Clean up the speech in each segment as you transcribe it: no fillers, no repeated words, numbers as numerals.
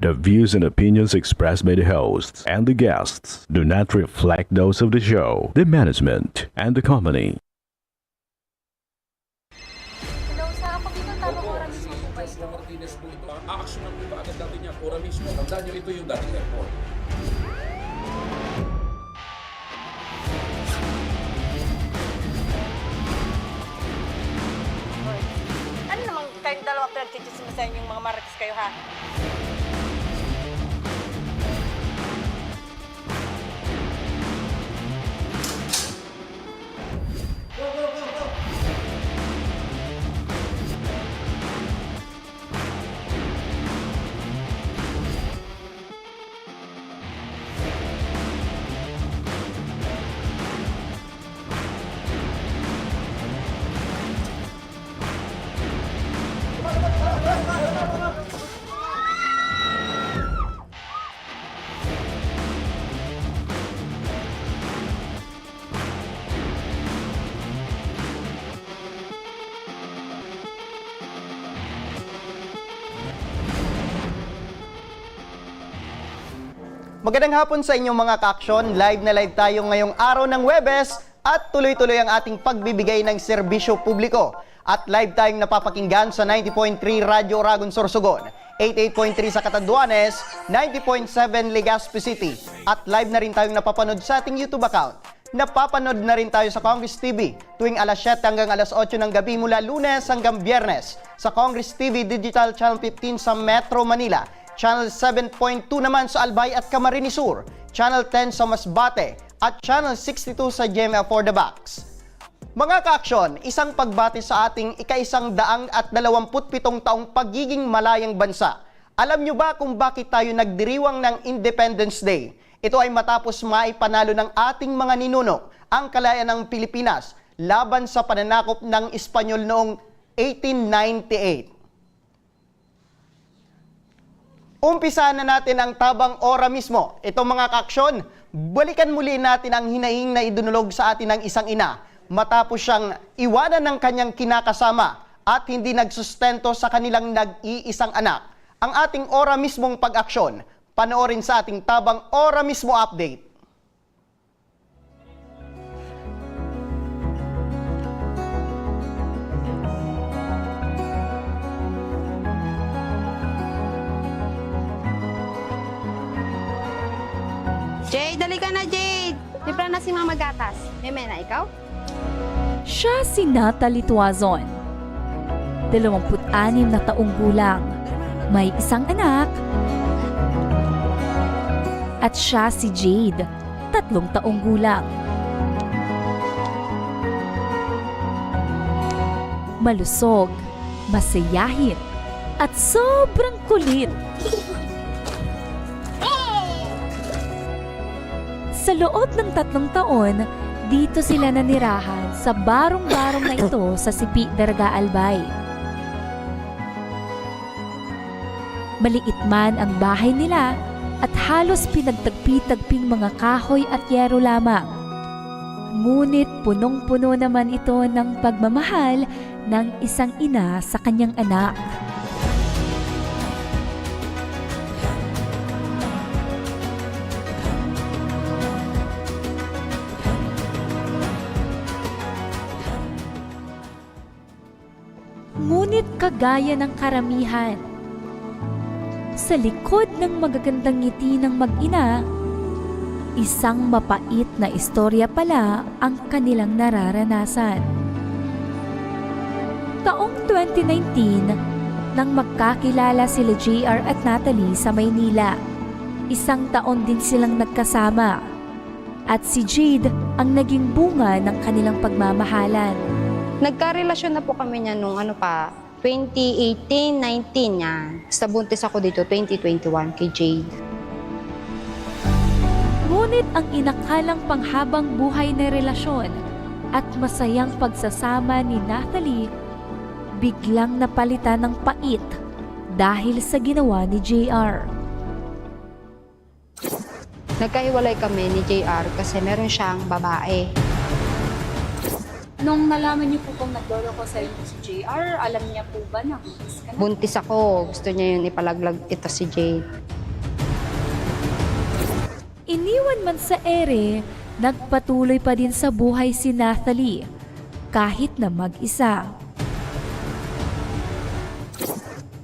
The views and opinions expressed by the hosts and the guests do not reflect those of the show, the management, and the company. Hello, sa kapag ito tamang oras mismo po ba ito? Joseph Martinez po ito. Aaksyonan po ba agad natin yan? Ora mismo. Tandaan nyo, ito yung dating airport. Ano namang kayong dalawa pinagchichismisan yung mga marites kayo, ha? Magandang hapon sa inyong mga ka-aksyon. Live na live tayo ngayong araw ng Huwebes at tuloy-tuloy ang ating pagbibigay ng serbisyo publiko. At live tayong napapakinggan sa 90.3 Radyo Oragon Sorsogon, 88.3 sa Catanduanes, 90.7 Legazpi City. At live na rin tayong napapanood sa ating YouTube account. Napapanood na rin tayo sa Congress TV tuwing alas 7 hanggang alas 8 ng gabi mula Lunes hanggang Biyernes. Sa Congress TV Digital Channel 15 sa Metro Manila, Channel 7.2 naman sa Albay at Camarines Sur, Channel 10 sa Masbate, at Channel 62 sa GMA for the Box. Mga ka-aksyon, isang pagbati sa ating ika-127 taong pagiging malayang bansa. Alam nyo ba kung bakit tayo nagdiriwang ng Independence Day? Ito ay matapos maipanalo ng ating mga ninuno ang kalayaan ng Pilipinas laban sa pananakop ng Espanyol noong 1898. Umpisa na natin ang tabang ora mismo. Ito mga ka-aksyon, balikan muli natin ang hinahing na idunulog sa atin ng isang ina matapos siyang iwanan ng kanyang kinakasama at hindi nagsustento sa kanilang nag-iisang anak. Ang ating ora mismong pag-aksyon, panoorin sa ating tabang ora mismo update. Jade, dali ka na, Jade! Libre na si Mama Gatas. Meme na ikaw? Siya si Natalie Tuazon. 26 na taong gulang. May isang anak. At siya si Jade, 3 taong gulang. Malusog, masayahin, at sobrang kulit. Sa loob ng 3 taon, dito sila nanirahan sa barong-barong na ito sa Sipi, Darga, Albay. Maliit man ang bahay nila at halos pinagtagpi-tagping mga kahoy at yero lamang. Ngunit punong-puno naman ito ng pagmamahal ng isang ina sa kanyang anak. Ngunit kagaya ng karamihan, sa likod ng magagandang ngiti ng mag-ina, isang mapait na istorya pala ang kanilang nararanasan. Taong 2019, nang magkakilala sila JR at Natalie sa Maynila, 1 taon din silang nagkasama, at si Jade ang naging bunga ng kanilang pagmamahalan. Nagkarelasyon na po kami niya nung 2018-19 yan. Basta buntis ako dito, 2021 kay Jade. Ngunit ang inakalang panghabang buhay na relasyon at masayang pagsasama ni Natalie, biglang napalitan ng pait dahil sa ginawa ni JR. Nagkahiwalay kami ni JR kasi meron siyang babae. Nung nalaman niyo po kung naglolo ko sa inyo si JR, alam niya po ba na buntis ka na? Buntis ako. Gusto niya yun ipalaglag ito si Jade. Iniwan man sa ere, nagpatuloy pa din sa buhay si Nathalie kahit na mag-isa.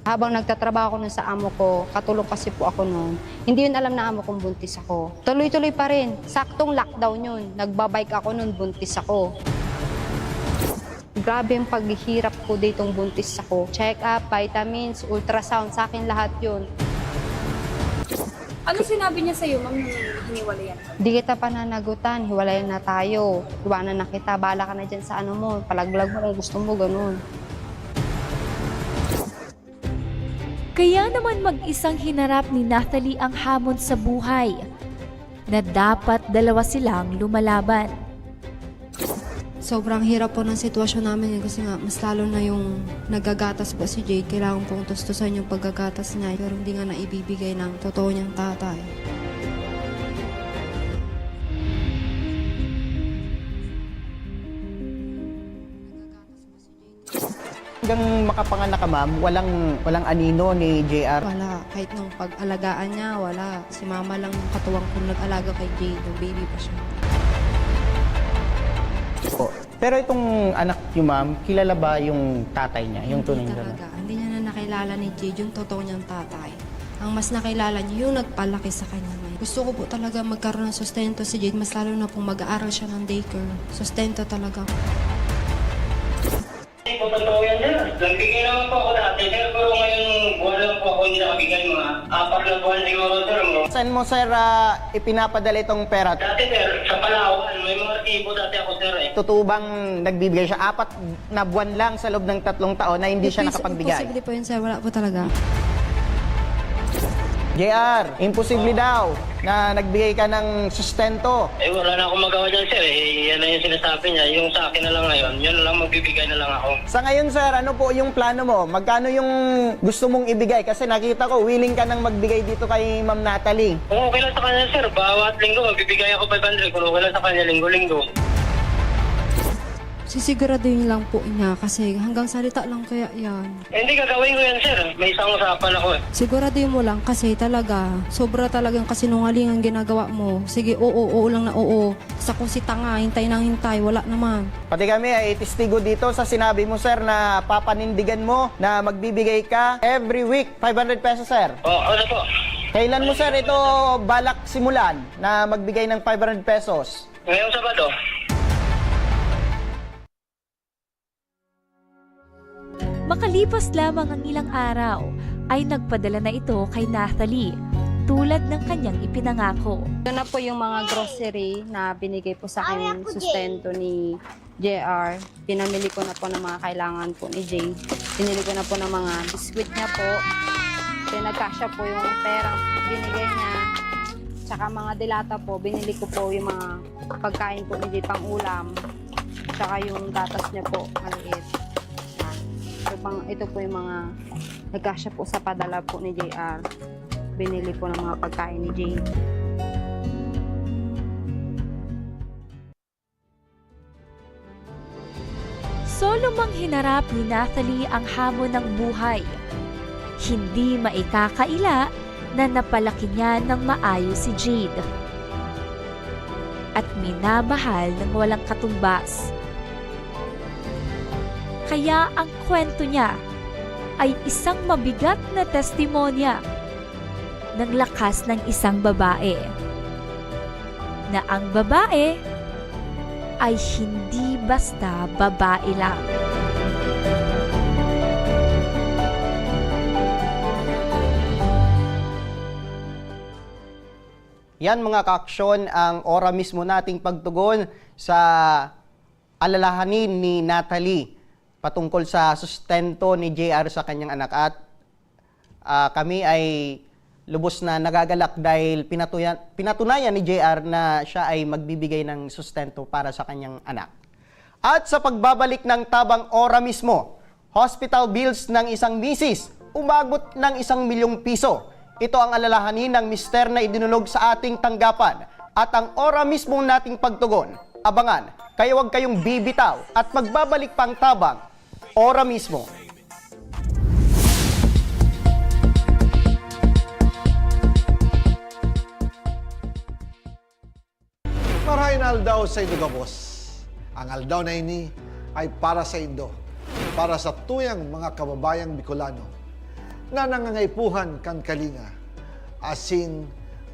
Habang nagtatrabaho ako nun sa amo ko, katulong kasi po ako nun, hindi yun alam na amo kong buntis ako. Tuloy-tuloy pa rin. Saktong lockdown yun. Nagbabike ako nun, buntis ako. Grabe yung paghihirap ko ditong buntis ako. Check up, vitamins, ultrasound, sa akin lahat yun. Ano sinabi niya sa'yo, ma'am, nung hiniwalayan? Di kita pananagutan, hiwalayan na tayo. Iwanan na kita, bala ka na dyan sa ano mo, palaglag mo kung gusto mo, ganun. Kaya naman mag-isang hinarap ni Nathalie ang hamon sa buhay na dapat dalawa silang lumalaban. Sobrang hirap po ng sitwasyon namin kasi nga mas lalo na yung nagagatas po si Jade. Kailangan pong tustusan yung paggagatas niya pero hindi nga naibibigay ng totoo niyang tatay. Hanggang makapanganak ka, ma'am, walang anino ni JR. Wala. Kahit nung pag-alagaan niya, wala. Si mama lang yung katuwang kung nag-alaga kay Jade. Yung baby pa siya. Po. Pero itong anak niyo, ma'am, kilala ba yung tatay niya, yung tunay Hindi na talaga. Hindi niya na nakilala ni Jade yung totoo niyang tatay. Ang mas nakilala niya yung nagpalaki sa kanya ngayon. Gusto ko po talaga magkaroon ng sustento si Jade. Mas lalo na pong mag-aaral siya ng daycare. Sustento talaga. Hindi po totoo yan, sir. Nagbigay naman po ako dati, sir. Pero ngayon, buwan lang po ako hindi nakabigay. Mga 4 na buwan siguro, sir. Saan mo, sir, ipinapadala itong pera? Dati, sir, sa Palawan, may mga resibo dati ako, sir, eh. Totoo bang nagbibigay siya 4 na buwan lang sa loob ng 3 taon na hindi siya nakapagbigay? Imposible po yun, sir. Wala po talaga. JR, imposible daw na nagbigay ka ng sustento. Eh, wala na akong magawa dyan, sir. Eh, yan na yung sinasabi niya. Yung sa akin na lang ngayon, yun na lang magbibigay na lang ako. Sa ngayon, sir, ano po yung plano mo? Magkano yung gusto mong ibigay? Kasi nakita ko, willing ka nang magbigay dito kay Ma'am Nathalie. Kung okay lang sa kanya, sir, bawat linggo, magbibigay ako 500. Kung okay lang sa kanya, linggo-linggo. Sisiguraduhin lang po niya kasi hanggang salita lang kaya yan. Eh, hindi gagawin ko yan, sir. May isang usapan ako, eh. Siguraduhin mo lang kasi talaga, sobra talagang kasinungalingan ginagawa mo. Sige, oo lang na oo. Sa kung si tanga, hintay nang hintay, wala naman. Pati kami ay testigo dito sa sinabi mo, sir, na papanindigan mo na magbibigay ka every week 500 pesos, sir. Ano po? Kailan mo, sir, ito balak simulan na magbigay ng 500 pesos? Ngayong Sabado. Makalipas lamang ang ilang araw, ay nagpadala na ito kay Nathalie, tulad ng kanyang ipinangako. Ito na po yung mga grocery na binigay po sa akin sustento ni JR. Pinamili ko na po ng mga kailangan po ni Jade. Pinili ko na po ng mga biskwit niya po. Pinagkasya po yung perang binigay niya. Tsaka mga dilata po, binili ko po yung mga pagkain po ni Jade pang ulam. Tsaka yung gatas niya po, maliit. Ito po yung mga nagkasya po sa padala po ni JR. Binili po ng mga pagkain ni Jade. Solo mang hinarap ni Nathalie ang hamon ng buhay. Hindi maikakaila na napalaki niya ng maayos si Jade. At minamahal ng walang katumbas. Kaya ang kwento niya ay isang mabigat na testimonya ng lakas ng isang babae. Na ang babae ay hindi basta babae lang. Yan mga kaaksyon ang ora mismo nating pagtugon sa alalahanin ni Nathalie patungkol sa sustento ni JR sa kanyang anak. At kami ay lubos na nagagalak dahil pinatunayan ni JR na siya ay magbibigay ng sustento para sa kanyang anak. At sa pagbabalik ng tabang ora mismo, hospital bills ng isang misis umabot ng 1 milyong piso. Ito ang alalahanin ng mister na idinulog sa ating tanggapan at ang ora mismo nating pagtugon. Abangan, kaya huwag kayong bibitaw at magbabalik pang tabang ora mismo. Marahin na aldaw sa Indo Gabos. Ang aldaw na ini ay para sa Indo, para sa tuyang mga kababayang Bicolano na nangangaipuhan kan kalinga, asin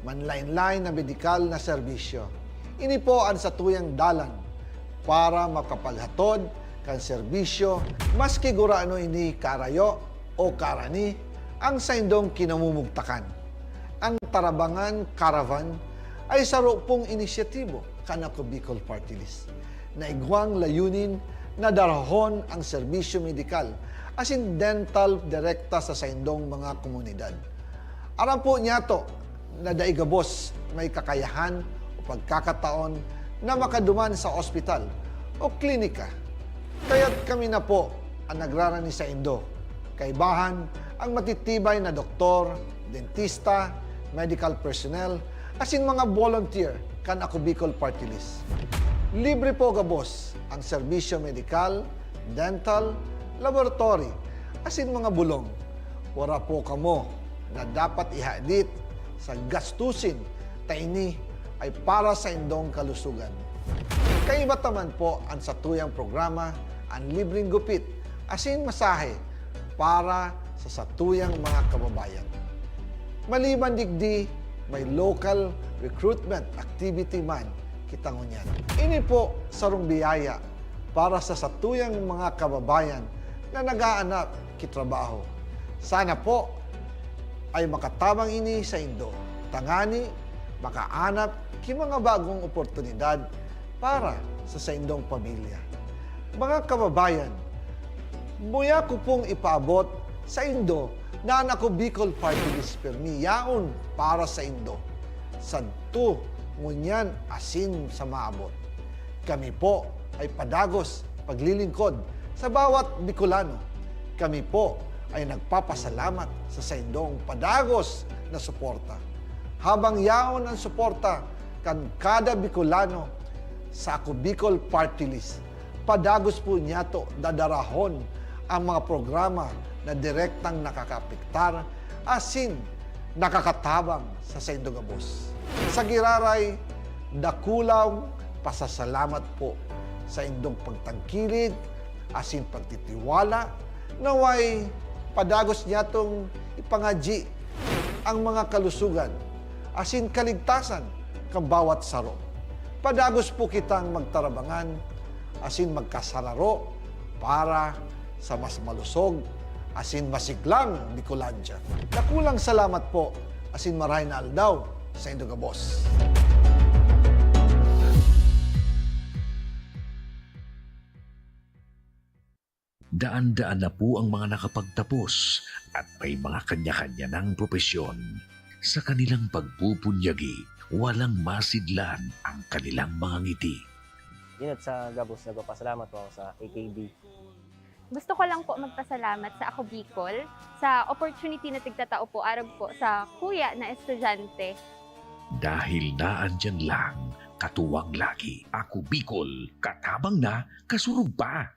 manlain-lain na medikal na serbisyo. Ini po ang sa tuyang dalan para makapaghatod kan serbisyo maski gurano ini karayo o karani ang sa indong kinamumugtakan. Ang Tarabangan Caravan ay saro pong inisyatibo kan ako Bicol Party List na igwang layunin na darahon ang serbisyo medikal asin dental direkta sa saindong mga komunidad. Aram po niya to na daigabos may kakayahan o pagkakataon na makaduman sa ospital o klinika. Kaya't kami na po ang nagrarani sa Indo. Kaibahan ang matitibay na doktor, dentista, medical personnel, asin mga volunteer kan ako Bicol Party List. Libre po gabos ang serbisyo medikal, dental, laboratory, asin mga bulong. Wala po kamo na dapat ihadit sa gastusin taini ay para sa indong kalusugan. Kaiba taman po ang satuyang programa ang libreng gupit asin masahe para sa satuyang mga kababayan. Maliban digdi, may local recruitment activity man kitang unyan. Ini po sarong biyaya para sa satuyang mga kababayan na nag-aanap kitrabaho. Sana po ay makatabang ini sa Indo. Tangani, makaanap ki mga bagong oportunidad para sa indong pamilya. Mga kababayan, buya ko pong ipaabot sa Indo na ako Bicol Party List permi yaon para sa Indo. Sadto ngunyan asin sa maabot. Kami po ay padagos paglilingkod sa bawat Bicolano. Kami po ay nagpapasalamat sa saindong padagos na suporta. Habang yaon ang suporta kan kada Bicolano sa ako Bicol Party List, padagos po niya to dadarahon ang mga programa na direktang nakakapiktar asin nakakatabang sa Saindo Gabos. Sa giraray, dakulaw pasasalamat po sa indong pagtangkilig asin pagtitiwala naway padagos niya tong ipangaji ang mga kalusugan asin kaligtasan kang bawat saro. Padagos po kitang magtarabangan asin magkasararo para sa mas malusog asin masiglang Bicolandia. Nakulang salamat po asin maray na aldaw sa Indo Gabos. Daan-daan na po ang mga nakapagtapos at may mga kanya-kanya ng propesyon. Sa kanilang pagpupunyagi, walang masidlan ang kanilang mga ngiti. Yun at sa Gabos, nagpapasalamat po ako sa AKB. Gusto ko lang po magpasalamat sa Ako Bicol sa opportunity na tigtatao po arag po sa kuya na estudyante. Dahil naandyan lang, katuwang lagi, Ako Bicol, katabang na, kasurug pa.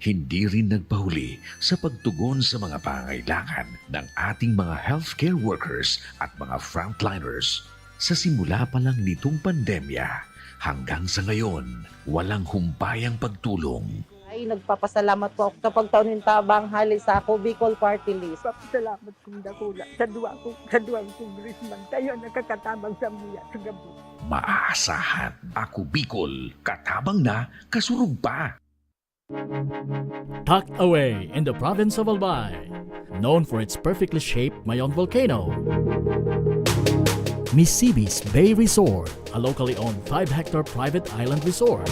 Hindi rin nagpahuli sa pagtugon sa mga pangailangan ng ating mga healthcare workers at mga frontliners. Sa simula pa lang nitong pandemya, hanggang sa ngayon, walang humpayang pagtulong. Ay, nagpapasalamat po ako sa pagtaunin tabang hali sa ako Bicol Party List. Papasalamat kong dakula sa duwang congressman. Tayo nakakatabang sa muya sa gabi. Maaasahan, Ako Bicol, katabang na, kasurug pa. Tucked away in the province of Albay, known for its perfectly shaped Mayon volcano, Misibis Bay Resort, a locally owned 5-hectare private island resort.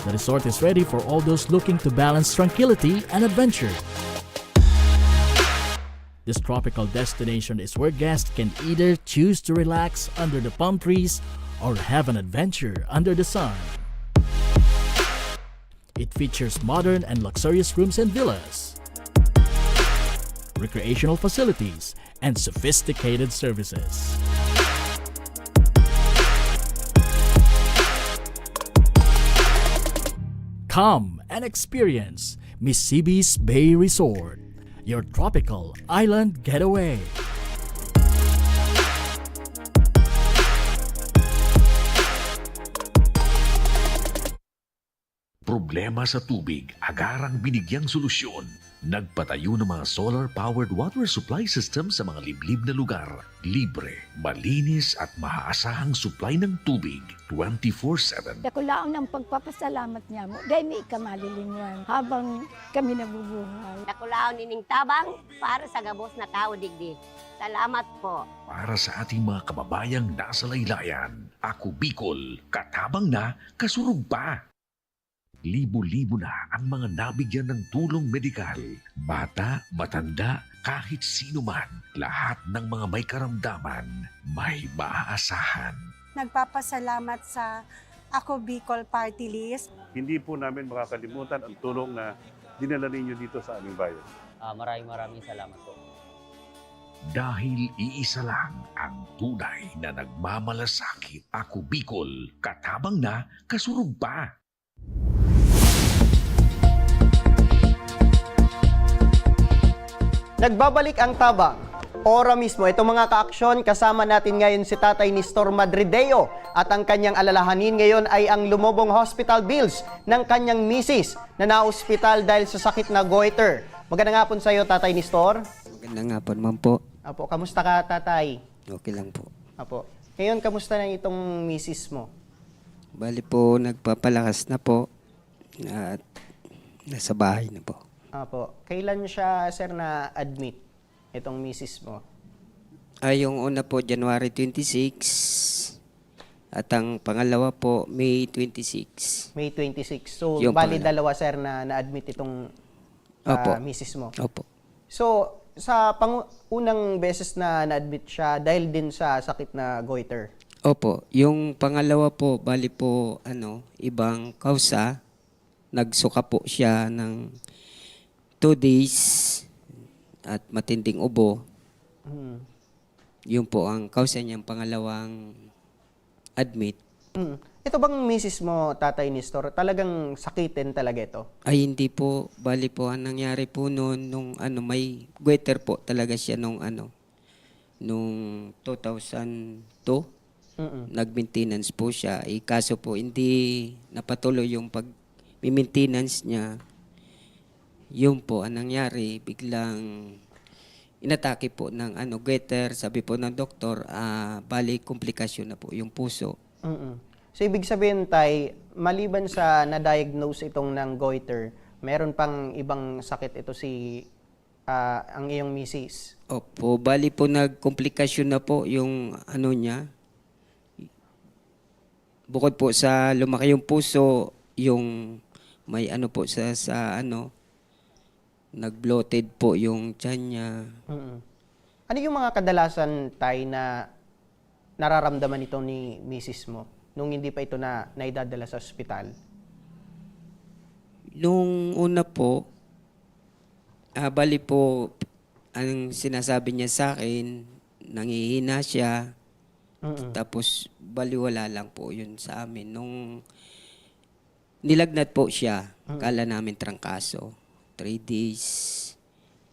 The resort is ready for all those looking to balance tranquility and adventure. This tropical destination is where guests can either choose to relax under the palm trees or have an adventure under the sun. It features modern and luxurious rooms and villas, recreational facilities, and sophisticated services. Come and experience Misibis Bay Resort, your tropical island getaway. problema sa tubig, agarang binigyang solusyon. Nagpatayo ng mga solar-powered water supply system sa mga liblib na lugar. Libre, malinis at maaasahang supply ng tubig 24/7. Ako lang ng pagpapasalamat niya mo. Dahil may kamalilingan habang kami nabubuhay. Nakulaon nining tabang para sa gabos na tao digdig. Salamat po. Para sa ating mga kababayang nasa laylayan, ako Bicol, katabang na, kasurug pa. Libo-libo na ang mga nabigyan ng tulong medikal. Bata, matanda, kahit sino man, lahat ng mga may karamdaman, may maaasahan. Nagpapasalamat sa Ako Bicol Party List. Hindi po namin makakalimutan ang tulong na dinala ninyo dito sa aming bayan. Maraming salamat po. Dahil iisa lang ang tunay na nagmamalasakit. Ako Bicol, katabang na, kasurug pa. Nagbabalik ang tabang. Ora mismo, itong mga kaaksyon, kasama natin ngayon si Tatay Nestor Madrideo at ang kanyang alalahanin ngayon ay ang lumobong hospital bills ng kanyang misis na na-hospital dahil sa sakit na goiter. Magandang hapon sa iyo, Tatay Nestor. Magandang hapon, ma'am po. Apo, kamusta ka, Tatay? Okay lang po. Apo. Ngayon, kamusta na itong misis mo? Bali po, nagpapalakas na po at nasa bahay na po. Apo. Kailan siya, sir, na-admit itong misis mo? Yung una po, January 26. At ang pangalawa po, May 26. May 26. So, Yung bali pangalawa. dalawa, sir, na na-admit itong Opo. misis mo? Opo. So, sa unang beses na na-admit siya dahil din sa sakit na goiter? Opo. Yung pangalawa po, bali po, ibang kausa. Nagsuka po siya ng 2 days at matinding ubo. Yun po ang kausa niyang pangalawang admit. Ito bang misis mo, Tatay Nestor, talagang sakitin talaga ito? Ay hindi po, bali po ang nangyari po noon nung may goiter po talaga siya nung 2002. Nag-maintenance po siya. Kaso po hindi napatuloy yung pag-maintenance niya. Yun po ang nangyari, biglang inatake po ng goiter. Sabi po ng doktor, bali komplikasyon na po yung puso. So, ibig sabihin, Tay, maliban sa na-diagnose itong ng goiter, meron pang ibang sakit ito ang iyong misis? Opo, bali po nagkomplikasyon na po yung niya. Bukod po sa lumaki yung puso, yung may po nag-bloated po yung tiyan niya. Ano yung mga kadalasan, Tay, na nararamdaman ito ni misis mo nung hindi pa ito na naidadala sa ospital? Nung una po, bali po, ang sinasabi niya sa akin, nangihina siya. Tapos, baliwala lang po yun sa amin. Nung nilagnat po siya, kala namin trangkaso. 3 days.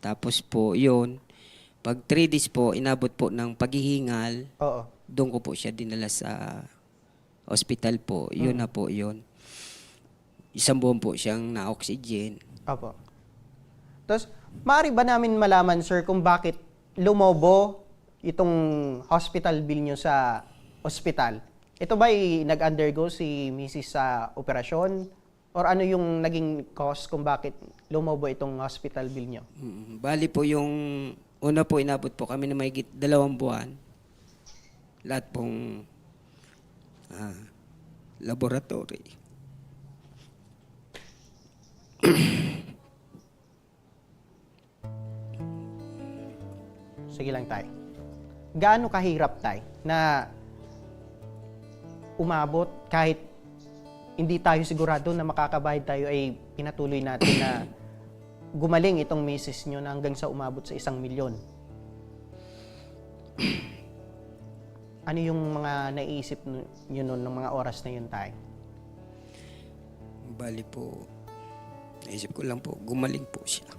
Tapos po, yun. Pag 3 days po, inabot po ng paghihingal. Doon ko po siya dinala sa hospital po. Yun na po yun. 1 buwan po siyang na-oxygen. Opo. Tapos, maaari ba namin malaman, sir, kung bakit lumobo itong hospital bill nyo sa hospital? Ito ba'y nag-undergo si Mrs. sa operasyon? Or ano yung naging cause kung bakit lumobo itong hospital bill nyo? Bali po yung una po, inabot po kami na mahigit 2 buwan. Lahat pong laboratory. Sige lang, Tay. Gaano kahirap, Tay, na umabot kahit hindi tayo sigurado na makakabayad tayo, ay pinatuloy natin na gumaling itong misis nyo na hanggang sa umabot sa 1 milyon? Ano yung mga naisip nyo noon ng mga oras na yun, Tay? Bali po, naisip ko lang po, gumaling po siya.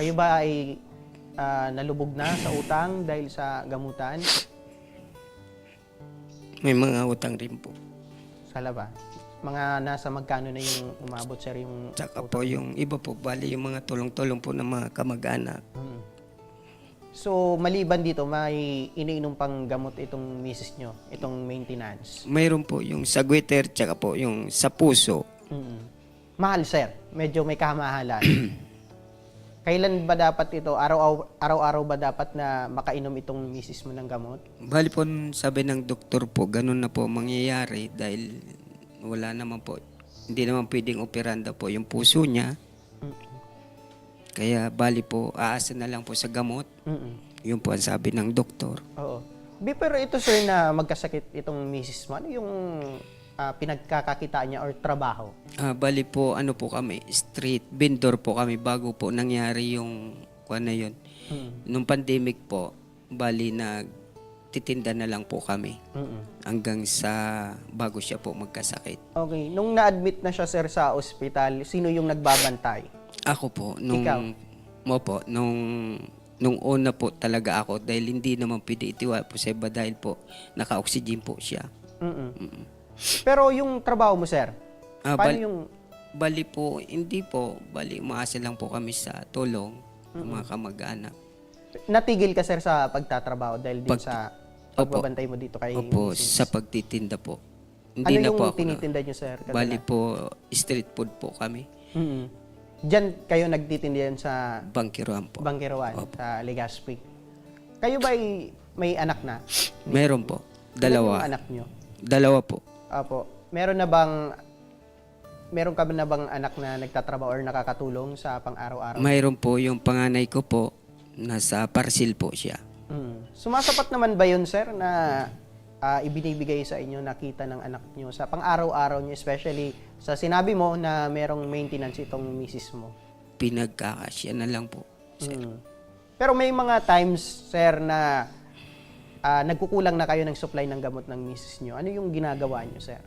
Kayo ba ay nalubog na sa utang dahil sa gamutan? May mga utang rin po. Sala ba? Mga nasa magkano na yung umabot, sir, yung... Tsaka po yung iba po, bali yung mga tulong-tulong po ng mga kamag-anak. So, maliban dito, may iniinom pang gamot itong misis nyo, itong maintenance. Mayroon po yung sa goiter, tsaka po yung sa puso. Mahal, sir. Medyo may kamahalan. Kailan ba dapat ito? Araw-araw ba dapat na makainom itong misis mo ng gamot? Bali po, sabi ng doktor po, ganun na po mangyayari dahil wala naman po, hindi naman pwedeng operanda po yung puso niya. Kaya bali po, aasa na lang po sa gamot. Yun po ang sabi ng doktor. Oo. Pero ito, sir, na magkasakit itong misis mo, ano yung pinagkakakitaan niya or trabaho? Bali po, ano po kami, street vendor po kami bago po nangyari yung kuwan na yun. Nung pandemic po, bali nagtitinda na lang po kami hanggang sa bago siya po magkasakit. Okay. Nung na-admit na siya, sir, sa ospital, sino yung nagbabantay? Ako po, nung una po talaga ako dahil hindi naman pwede itiwala po sa iba dahil po naka-oxygen po siya. Pero yung trabaho mo, sir, paano yung... Bali po, hindi po. Bali, umaasa lang po kami sa tulong ng mga kamag-anak. Natigil ka, sir, sa pagtatrabaho dahil din sa pagbabantay mo dito kay Opo, misis? sa pagtitinda po. Ano Hindi na yung po ako tinitinda nyo, sir? Bali po, street food po kami. Diyan kayo nagtitindihan sa Bangkiruan po. Bangkiruan, sa Legazpi. Kayo ba may anak na? Meron po. Ilan Dalawa. yung anak nyo? Dalawa po. Apo. Meron ka na bang anak na nagtatrabaho or nakakatulong sa pang-araw-araw? Mayroon po yung panganay ko po. Nasa parcel po siya. Sumasapat naman ba yun, sir, na ibinibigay sa inyo, nakita ng anak nyo sa pang-araw-araw nyo, especially sa sinabi mo na merong maintenance itong misis mo? Pinagkakasya na lang po, sir. Pero may mga times, sir, na nagkukulang na kayo ng supply ng gamot ng misis nyo. Ano yung ginagawa nyo, sir?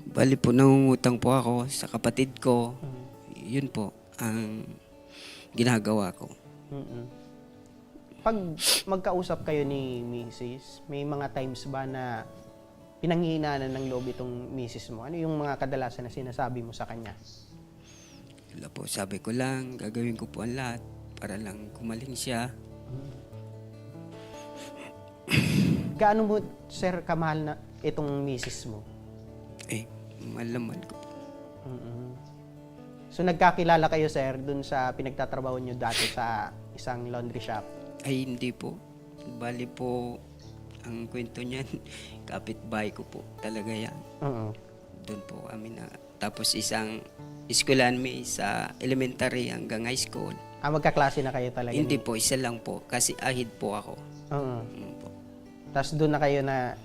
Bali po, nangungutang po ako sa kapatid ko. Yun po ang ginagawa ko. Pag magkausap kayo ni misis, may mga times ba na pinanghihinaan ng loob itong misis mo? Ano yung mga kadalasan na sinasabi mo sa kanya? Wala po, sabi ko lang, gagawin ko po ang lahat para lang kumaling siya. Gaano mo, sir, kamahal na itong misis mo? Mahal naman ko po. So nagkakilala kayo, sir, dun sa pinagtatrabaho nyo dati sa isang laundry shop? Ay, hindi po. Bali po, ang kwento niyan, kapitbahay ko po talaga yan. Doon po kami na. Tapos isang eskwelahan may sa elementary hanggang high school. Magkaklase na kayo talaga? Hindi po, isa lang po. Kasi ahid po ako. Tapos doon na kayo na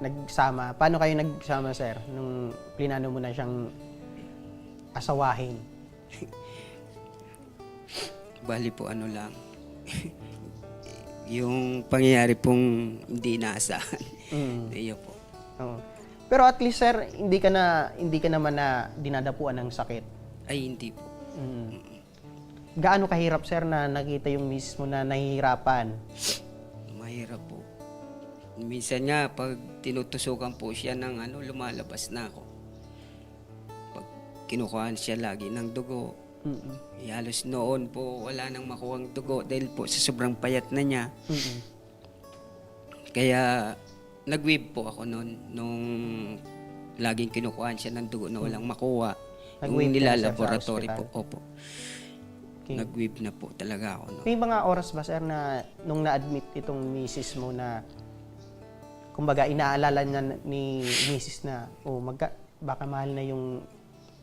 nagsama. Paano kayo nagsama, sir? Nung plinano mo na siyang asawahin? Bali po, ano lang. Yung pangyayari pong hindi inaasahan. Iyo po. Pero at least, sir, hindi ka naman na dinadapuan ng sakit? Ay, hindi po. Gaano kahirap, sir, na nakita yung misis mo na nahihirapan? Mahirap po. Minsan nga, pag tinutusukan po siya ng lumalabas na ako. Pag kinukuhaan siya lagi ng dugo, halos noon po wala nang makuhang dugo dahil po sa sobrang payat na niya. Kaya nag-weave po ako noon nung laging kinukuhaan siya ng dugo na walang makuha. Nung nilalaboratory po. Opo. Okay. Nag-weave na po talaga ako. May mga oras ba, sir, na nung na-admit itong misis mo na kumbaga inaalala niya ni misis na baka mahal na yung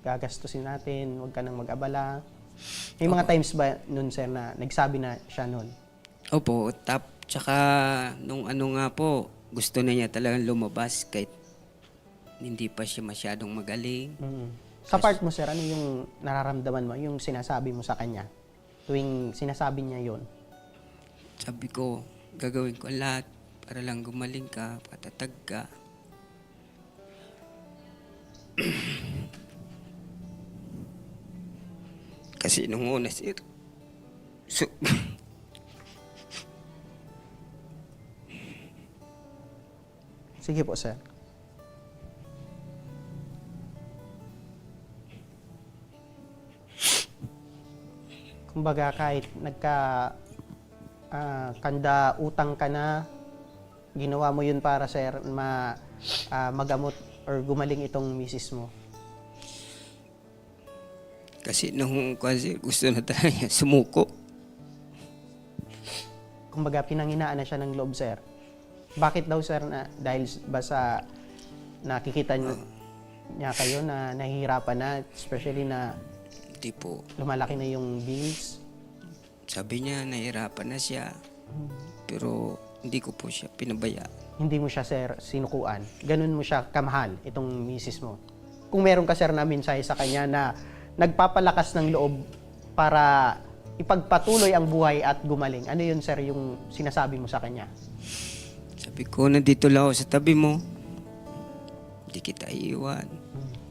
gagastusin natin, huwag ka nang mag-abala. May mga times ba nun, sir, na nagsabi na siya nun? Opo, tsaka nung nga po, gusto na niya talagang lumabas kahit hindi pa siya masyadong magaling. Sa part mo, sir, ano yung nararamdaman mo, yung sinasabi mo sa kanya tuwing sinasabi niya yon? Sabi ko, gagawin ko lahat para lang gumaling ka, patatag ka. Kasi nung una, sir, Sige po, sir. Kumbaga kahit kanda utang ka na, ginawa mo yun para sir magamot or gumaling itong misis mo. Kasi nung gusto na talaga sumuko. Kumbaga pinanghinaan na siya ng loob, sir. Bakit daw, sir? Dahil ba sa nakikita niya kayo na nahihirapan na, especially na Hindi po. lumalaki na yung bills? Sabi niya nahirapan na siya. Pero hindi ko po siya pinabaya. Hindi mo siya, sir, sinukuan. Ganun mo siya kamahal, itong misis mo. Kung meron ka, sir, na mensahe sa kanya na nagpapalakas ng loob para ipagpatuloy ang buhay at gumaling, ano yun, sir, yung sinasabi mo sa kanya? Sabi ko, nandito lang ako sa tabi mo. Hindi kita iiwan.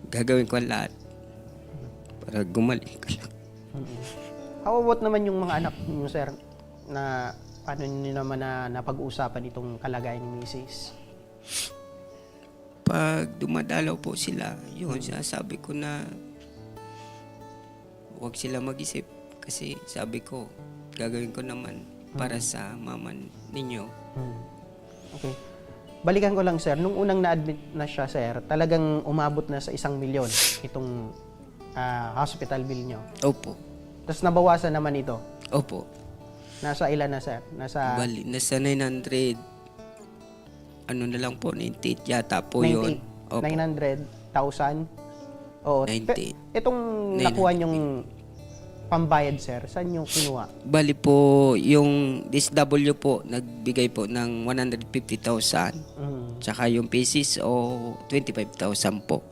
Gagawin ko ang lahat para gumaling ka lang. How about naman yung mga anak niyo, sir, na paano niyo naman na napag-uusapan itong kalagayan ni Mrs.? Pag dumadalaw po sila, yun, sinasabi ko na huwag sila mag-isip. Kasi sabi ko, gagawin ko naman para sa mama ninyo. Okay. Balikan ko lang, sir. Nung unang na-admit na siya, sir, talagang umabot na sa 1 milyon itong hospital bill nyo. Opo. Tapos nabawasan naman ito. Opo. Nasa ilan na, sir? Nasa Nasa 900. Ano na lang po, 98 yata po yun. 900,000? Oo. 90. Itong nakuha nyong pambayad, sir, saan nyo kinuha? Bali po, yung DSW po, nagbigay po ng 150,000. Tsaka yung pieces o 25,000 po.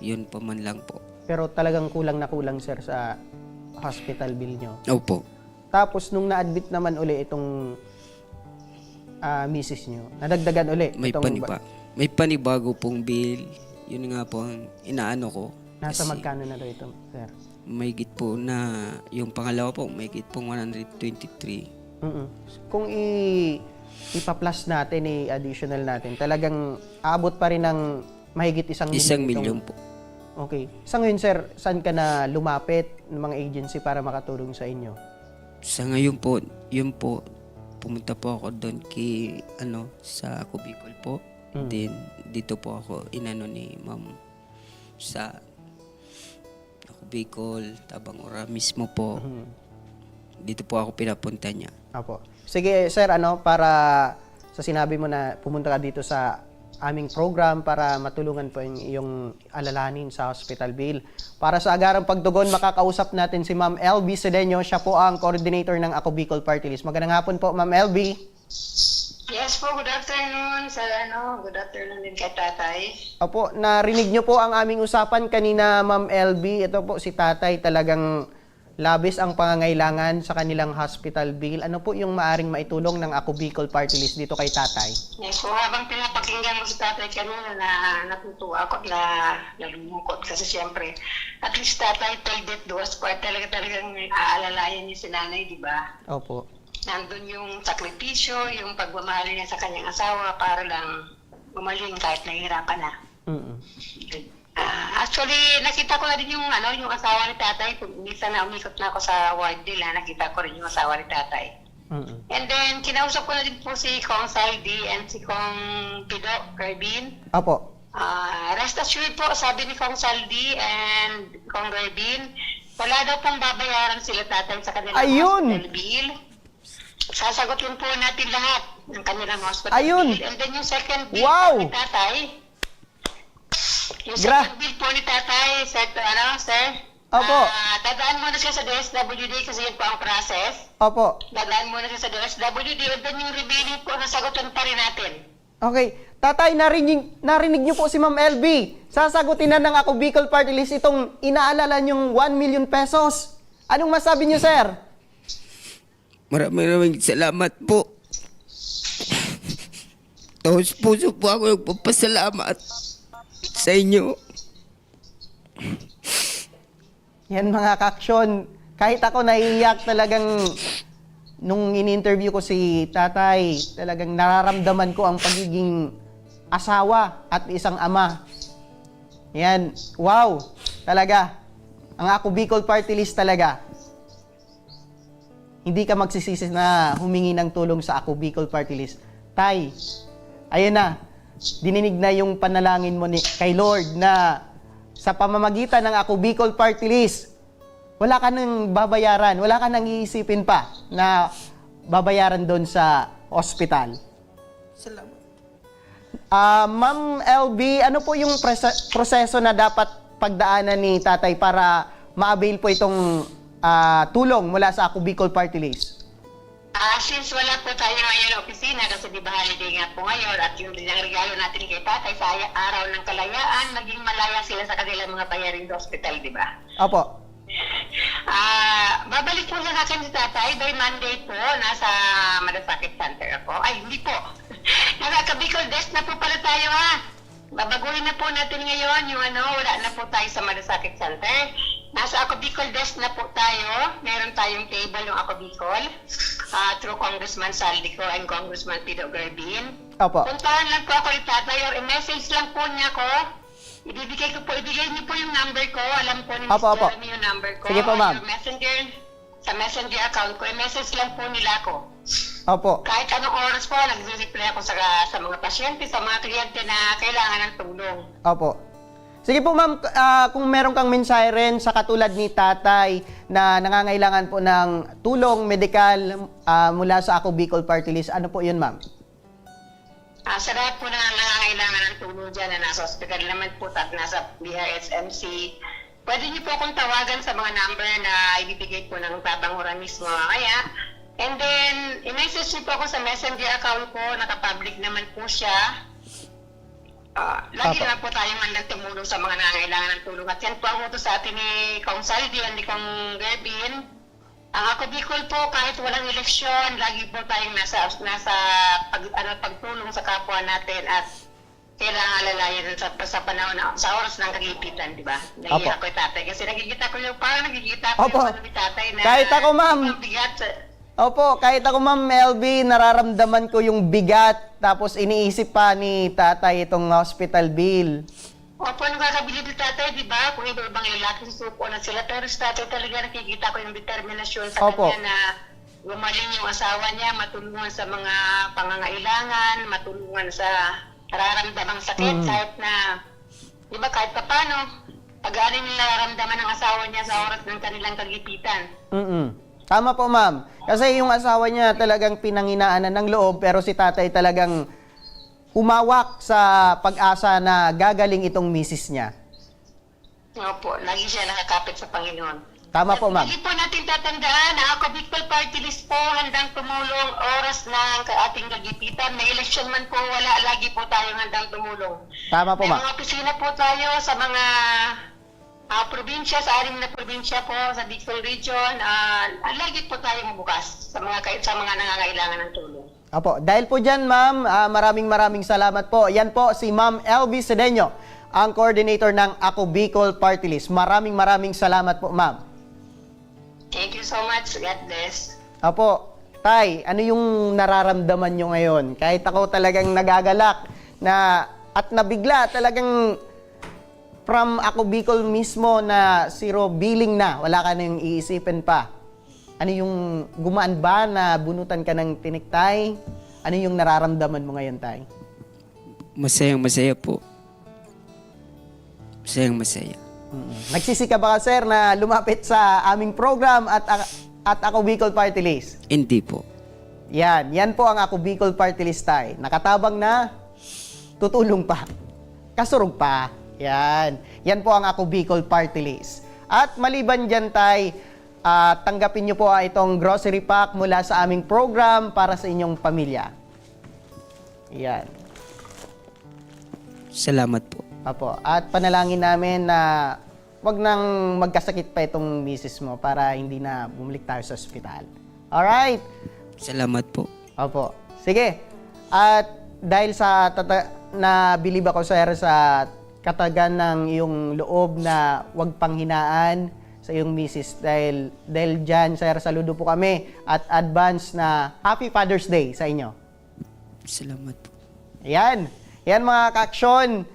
Yun pa man lang po. Pero talagang kulang na kulang, sir, sa hospital bill nyo. Opo. Tapos, nung na-admit naman uli itong misis nyo, nadagdagan uli. May panibago pong bill. Yun nga po ang inaano ko. Nasa magkano na daw ito, sir? Mahigit po na, yung pangalawa po, mahigit pong 123. Kung ipa-plus natin, i-additional natin, talagang aabot pa rin ng mahigit 1 milyon. 1 milyon po. Okay. Sa ngayon, sir, saan ka na lumapit ng mga agency para makatulong sa inyo? Sa ngayon po, yun po, pumunta po ako doon sa Ako Bicol po. Then, dito po ako inano ni ma'am sa Ako Bicol, Tabang Ora mismo po. Dito po ako pinapunta niya. Apo. Sige, sir, para sa sinabi mo na pumunta ka dito sa aming program para matulungan po yung alalahanin sa hospital bill. Para sa agarang pagtugon, makakausap natin si Ma'am LB Sedeño. Siya po ang coordinator ng Ako Bicol Party List. Magandang hapon po, Ma'am LB. Yes po, good afternoon. Good afternoon din kay Tatay. Opo, narinig nyo po ang aming usapan kanina, Ma'am LB. Ito po si Tatay, talagang labis ang pangangailangan sa kanilang hospital bill. Ano po yung maaring maitulong ng Ako Bicol Party List dito kay Tatay? Yes po, habang pinapakinggan mo si Tatay kanina na natutuwa ako na nalungkot kasi siyempre at least Tatay told it to us part talagang aalalayan niya si Nanay, di ba? Opo. Nandun yung sakripisyo, yung pagmamahal niya sa kanyang asawa para lang gumaling kahit nahihirapan na. Actually, nakita ko na din yung asawa ni Tatay. Minsan na umikot na ako sa ward nila, nakita ko rin yung asawa ni Tatay. And then, kinausap ko na din po si Kong Saldi and si Kong Pido, Gerbin. Opo. Rest assured po, sabi ni Kong Saldi and Kong Gerbin, wala daw pong babayaran sila Tatay sa kanilang hospital bill. Sasagutin po natin lahat ng kanilang hospital bill. And then yung second bill po ni Tatay, yung second bill po ni Tatay, sir, Opo. Dadaan muna siya sa DSWD kasi yun po ang process. Opo. Dadaan muna siya sa DSWD and then yung remaining po, nasagutin pa rin natin. Okay. Tatay, narinig niyo po si Ma'am LB. Sasagutin na ng Ako Bicol Party List itong inaalala niyong 1 million pesos. Anong masabi niyo, sir? Maraming salamat po. Taos puso po ako nagpapasalamat sa inyo. Yan mga ka-aksyon. Kahit ako naiiyak talagang nung in-interview ko si Tatay, talagang nararamdaman ko ang pagiging asawa at isang ama. Yan. Wow. Talaga. Ang Ako Bicol Party List talaga. hindi ka magsisisi na humingi ng tulong sa Ako Bicol Party List. Tay, ayun na, dininig na yung panalangin mo kay Lord na sa pamamagitan ng Ako Bicol Party List, wala ka nang babayaran, wala ka nang iisipin pa na babayaran doon sa ospital. Salamat. Ma'am LB, ano po yung proseso na dapat pagdaanan ni tatay para ma-avail po itong tulong mula sa Ako Bicol Party List? Since wala po tayo ngayon sa opisina kasi di ba holiday nga po ngayon at yung regalo natin kay tatay sa araw ng kalayaan, maging malaya sila sa kanilang mga bayarin sa hospital, di ba? Opo. Babalik po sa akin si tatay by Monday po, nasa Malasakit Center ako. Ay, hindi po. Nasa Bicol Desk na po pala tayo ha. Babaguhin na po natin ngayon yung wala na po tayo sa Malasakit Center. Nasa Ako Bicol Desk na po tayo. Meron tayong table yung Ako Bicol through Congressman Saldico and Congressman Pido Garbin. Opo. Puntahan lang po ako ni tatay or i-message lang po niya ko. Ibigay niyo po yung number ko. Alam po ni Mr. Jeremy yung number ko. Sige po, ma'am. Sa messenger account ko, i-message lang po nila ako. Opo. Kahit anong oras po, nag-reply ako sa mga pasyente, sa mga kliyente na kailangan ng tulong. Opo. Sige po ma'am, kung meron kang mensahe rin sa katulad ni tatay na nangangailangan po ng tulong medikal mula sa Ako Bicol Party List, ano po yun ma'am? Sa lahat po na nangangailangan ng tulong dyan na nasa hospital naman po at nasa BRSMC, pwede niyo po akong tawagan sa mga number na ibibigay po ng Tabanguran mismo mamaya. And then, i-message niyo po ako sa messenger account ko, nakapublic naman po siya. Lagi naman po tayong handang tumulong sa mga nangangailangan ng tulong. At yan po ang utos sa atin ni Kong Saldi and ni Kong Garbin. Ang Ako Bicol po, kahit walang eleksyon, lagi po tayong nasa pagtulong sa kapwa natin at kailangan alalayan sa panahon sa oras ng kagipitan, di ba? Nahiya ko tatay kasi nakikita ko yung tatay na kahit ako ma'am. Opo, kahit ako ma'am LB, nararamdaman ko yung bigat tapos iniisip pa ni tatay itong hospital bill. Opo, nakakabilib ni tatay, di ba? Kung iba-ibang lalaki susuko na sila. Pero sa tatay talaga nakikita ko yung determinasyon sa kanya na gumaling yung asawa niya, matulungan sa mga pangangailangan, matulungan sa nararamdamang sakit, kahit na, di ba, kahit pa paano, pag-aanin yung nararamdaman ng asawa niya sa oras ng kanilang kagipitan. Tama po ma'am. Kasi yung asawa niya talagang pinanginaanan ng loob, pero si tatay talagang humawak sa pag-asa na gagaling itong misis niya. Opo, lagi siya nakakapit sa Panginoon. Tama po, ma'am. Lagi po natin tatandaan na Ako Bicol Party List po handang tumulong oras ng ating kagipitan. May election man po, wala. Lagi po tayong handang tumulong. Tama po, ma'am. ma'am. May mga opisina po tayo sa mga probinsya, sa 6 na probinsya po, sa Bicol Region. Lagi po tayong bukas sa mga nangangailangan ng tulong. Opo, dahil po dyan ma'am, maraming salamat po. Yan po si Ma'am LB Sedeño, ang coordinator ng Ako Bicol Party List. Maraming salamat po ma'am. Thank you so much. God bless. Opo, Tay, ano yung nararamdaman nyo ngayon? Kahit ako talagang nagagalak at nabigla talagang from Ako Bicol mismo na zero billing na, wala ka nang iisipin pa. Ano yung gumaan ba na bunutan ka ng tinik, Tay? Ano yung nararamdaman mo ngayon, Tay? Masaya po. Masaya. Nagsisi ka ba, sir, na lumapit sa aming program at Ako Bicol Party List? Hindi po. Yan po ang Ako Bicol Party List, Tay. Nakatabang na, tutulong pa, kasurog pa. Yan po ang Ako Bicol Party List. At maliban dyan, Tay, tanggapin nyo po itong grocery pack mula sa aming program para sa inyong pamilya. Yan. Salamat po. Apo. At panalangin namin na wag nang magkasakit pa itong misis mo para hindi na bumalik tayo sa ospital. Alright? Salamat po. Opo. Sige. At dahil sa nabilib ako, sir, sa katagan ng iyong loob na wag panghinaan sa iyong misis dahil dyan, sir, saludo po kami at advance na Happy Father's Day sa inyo. Salamat po. Yan mga kaaksyon.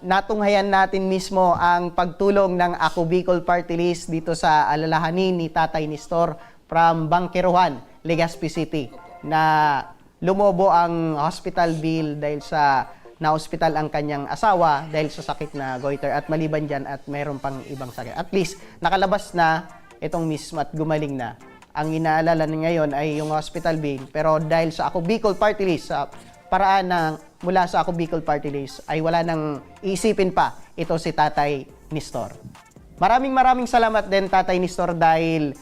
Natunghayan natin mismo ang pagtulong ng Ako Bicol Party List dito sa alalahanin ni Tatay Nestor from Bangkeruhan, Legazpi City, na lumobo ang hospital bill dahil sa na-hospital ang kanyang asawa dahil sa sakit na goiter, at maliban dyan at mayroon pang ibang sakit. At least, nakalabas na itong mismo at gumaling na. Ang inaalala na ngayon ay yung hospital bill, pero dahil sa Ako Bicol Party List, sa paraan na mula sa Ako Bicol Party List, ay wala nang iisipin pa ito si Tatay Nestor. Maraming salamat din, Tatay Nestor, dahil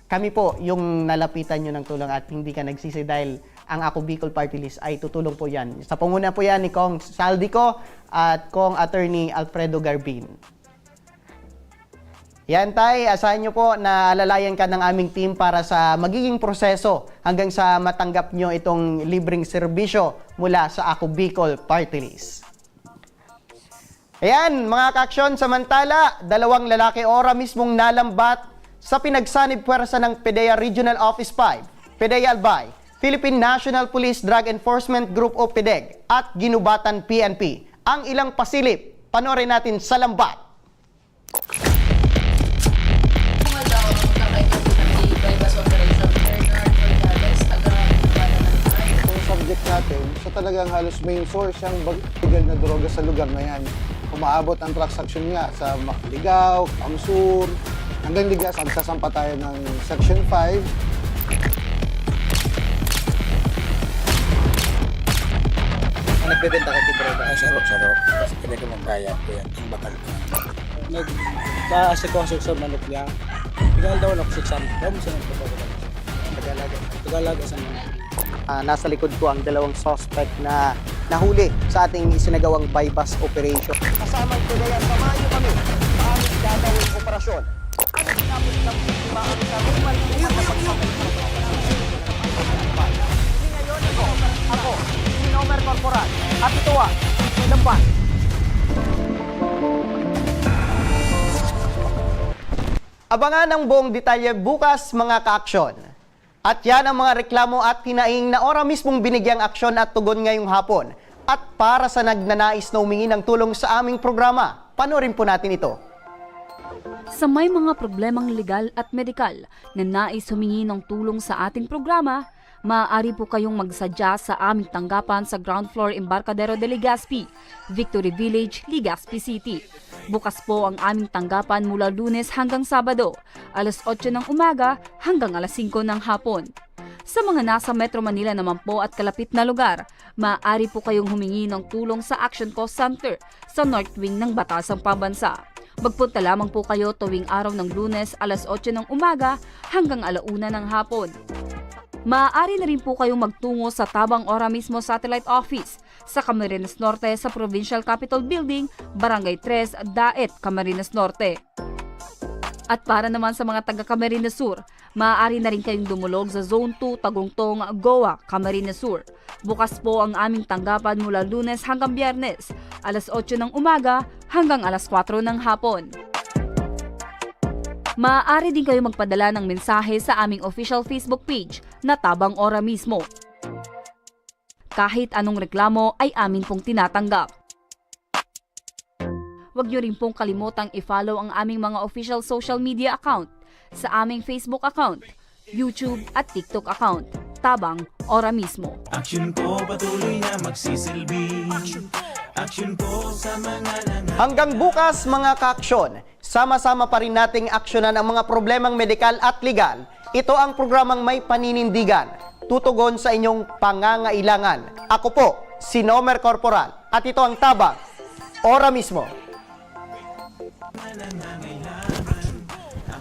kami po yung nalapitan nyo ng tulong at hindi ka nagsisi, dahil ang Ako Bicol Party List ay tutulong po yan. Sa panguna po yan ni Kong Saldico at Kong Attorney Alfredo Garbin. Yan, Tay, asahan nyo po na alalayan ka ng aming team para sa magiging proseso hanggang sa matanggap nyo itong libreng serbisyo mula sa Ako Bicol Party List. Ayan, mga ka-aksyon, samantala, 2 lalaki ora mismong nalambat sa pinagsanib puwersa ng PDEA Regional Office 5, PDEA Albay, Philippine National Police Drug Enforcement Group o PDEG at Ginubatan PNP. Ang ilang pasilip, panoorin natin sa lambat. Subject natin, so talagang halos main source yung legal na droga sa lugar na yan. Umaabot ang transaction nga sa Ligaw, Kamsur, hanggang Ligas, magsasampa tayo ng Section 5. Nagbebenta ka ng droga? Sarap. Kasi pinagkamagkaya ko yan, ang bakal ko. Nag-asikoso sa manok niya. Ikaw daw na 600. Daw mo siya nagpapagalan. Tagalaga sa manok. Nasa likod ko ang 2 suspect na nahuli sa ating isinagawang bypass operation. Kasama ito na yan, samahan kami sa aming gagawing operasyon. Ano ginamit ng biktima ang karumal na pagsasakay ng ngayon ako, si Nomer Corporal, at ito si Lampan. Abangan ang buong detalye bukas, mga ka-aksyon. At yan ang mga reklamo at hinaing na ora mismong binigyang aksyon at tugon ngayong hapon. At para sa nagnanais na humingi ng tulong sa aming programa, panoorin po natin ito. Sa may mga problemang legal at medikal na nais humingi ng tulong sa ating programa, maaari po kayong magsadya sa aming tanggapan sa ground floor Embarcadero de Legazpi, Victory Village, Legazpi City. Bukas po ang aming tanggapan mula Lunes hanggang Sabado, alas 8 ng umaga hanggang alas 5 ng hapon. Sa mga nasa Metro Manila naman po at kalapit na lugar, maaari po kayong humingi ng tulong sa Action Cost Center sa North Wing ng Batasang Pambansa. Magpunta lamang po kayo tuwing araw ng Lunes alas 8 ng umaga hanggang alauna ng hapon. Maaari na rin po kayong magtungo sa Tabang Ora mismo Satellite Office sa Camarines Norte sa Provincial Capitol Building, Barangay 3, Daet, Camarines Norte. At para naman sa mga taga Camarines Sur, maaari na rin kayong dumulog sa Zone 2, Tagungtong, Goa, Camarines Sur. Bukas po ang aming tanggapan mula Lunes hanggang Biyernes, alas 8 ng umaga hanggang alas 4 ng hapon. Maaari din kayo magpadala ng mensahe sa aming official Facebook page na Tabang Ora mismo. Kahit anong reklamo ay amin pong tinatanggap. Huwag niyo rin pong kalimutang i-follow ang aming mga official social media account sa aming Facebook account, YouTube at TikTok account, Tabang Ora mismo. Action ko patuloy na magsisilbi. Action ko sa mga Hanggang bukas, mga ka-aksyon, sama-sama pa rin nating aksyonan ang mga problemang medikal at legal. Ito ang programang may paninindigan, tutugon sa inyong pangangailangan. Ako po, si Nomer Corporal, at ito ang Tabang Ora mismo.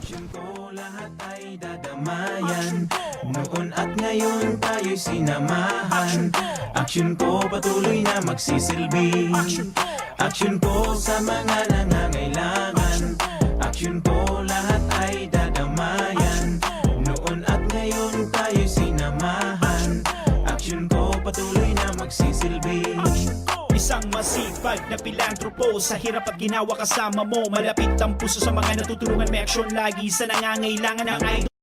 action ko lahat ay dadamayan. Noon at ngayon tayo'y sinamahan. Action ko patuloy na magsisilbi. Action ko sa mga nangangailangan. Action ko lahat ay dadamayan. Noon at ngayon tayo'y sinamahan. Action ko patuloy na magsisilbi. Isang masipag na pilantropo, sa hirap at ginawa kasama mo. Malapit ang puso sa mga natutulungan, may aksyon lagi sa nangangailangan ng idol.